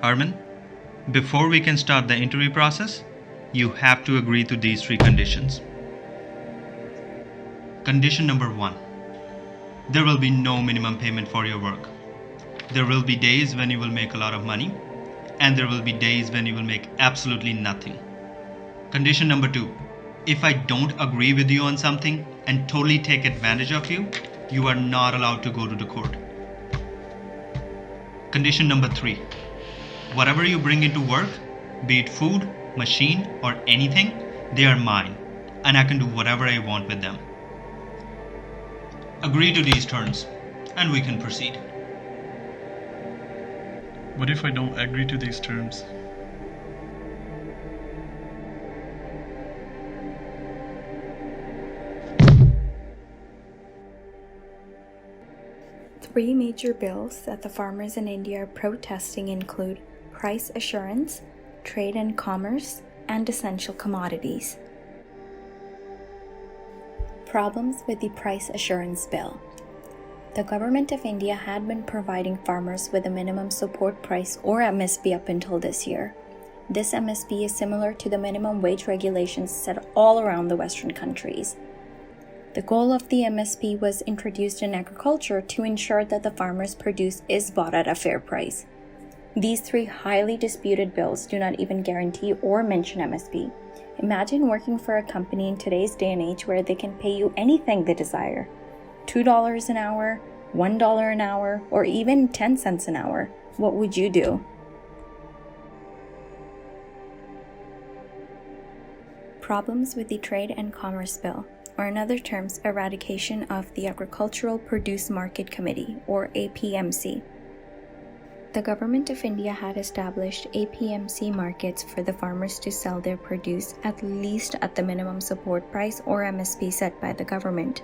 Armin, before we can start the interview process, you have to agree to these 3 conditions. Condition number 1. There will be no minimum payment for your work. There will be days when you will make a lot of money, and there will be days when you will make absolutely nothing. Condition number 2. If I don't agree with you on something and totally take advantage of you, you are not allowed to go to the court. Condition number 3. Whatever you bring into work, be it food, machine, or anything, they are mine, and I can do whatever I want with them. Agree to these terms, and we can proceed. What if I don't agree to these terms? Three major bills that the farmers in India are protesting include price assurance, trade and commerce, and essential commodities. Problems with the price assurance bill. The government of India had been providing farmers with a minimum support price or MSP up until this year. This MSP is similar to the minimum wage regulations set all around the Western countries. The goal of the MSP was introduced in agriculture to ensure that the farmers' produce is bought at a fair price. These 3 highly disputed bills do not even guarantee or mention MSP. Imagine working for a company in today's day and age where they can pay you anything they desire. $2 an hour, $1 an hour, or even 10 cents an hour. What would you do? Problems with the Trade and Commerce Bill, or in other terms, eradication of the Agricultural Produce Market Committee, or APMC. The government of India had established APMC markets for the farmers to sell their produce at least at the minimum support price or MSP set by the government.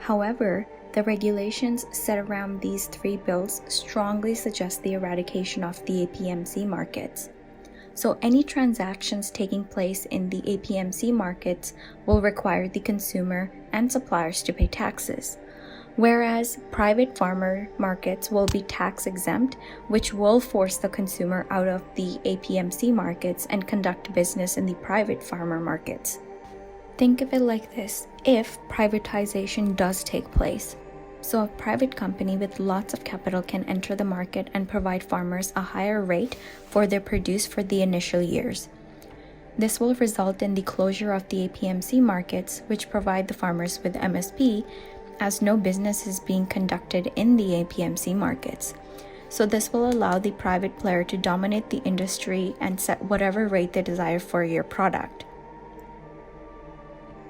However, the regulations set around these 3 bills strongly suggest the eradication of the APMC markets. So any transactions taking place in the APMC markets will require the consumer and suppliers to pay taxes, whereas private farmer markets will be tax exempt, which will force the consumer out of the APMC markets and conduct business in the private farmer markets. Think of it like this: if privatization does take place, so a private company with lots of capital can enter the market and provide farmers a higher rate for their produce for the initial years. This will result in the closure of the APMC markets, which provide the farmers with MSP, as no business is being conducted in the APMC markets. So this will allow the private player to dominate the industry and set whatever rate they desire for your product.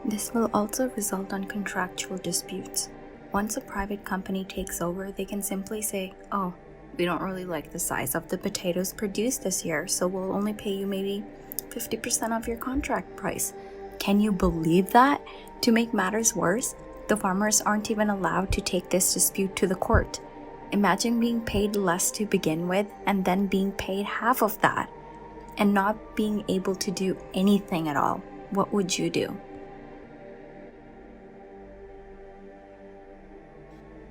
This will also result on contractual disputes. Once a private company takes over, they can simply say, "Oh, we don't really like the size of the potatoes produced this year, so we'll only pay you maybe 50% of your contract price." Can you believe that? To make matters worse, the farmers aren't even allowed to take this dispute to the court. Imagine being paid less to begin with and then being paid half of that and not being able to do anything at all. What would you do?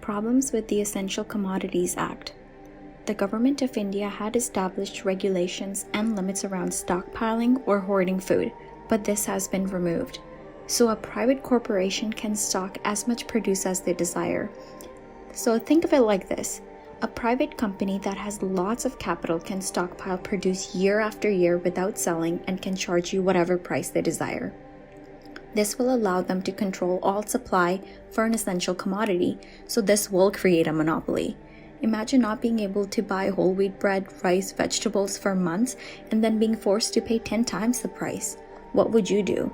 Problems with the Essential Commodities Act. The government of India had established regulations and limits around stockpiling or hoarding food, but this has been removed. So a private corporation can stock as much produce as they desire. So think of it like this: a private company that has lots of capital can stockpile produce year after year without selling and can charge you whatever price they desire. This will allow them to control all supply for an essential commodity, so this will create a monopoly. Imagine not being able to buy whole wheat bread, rice, vegetables for months and then being forced to pay 10 times the price. What would you do?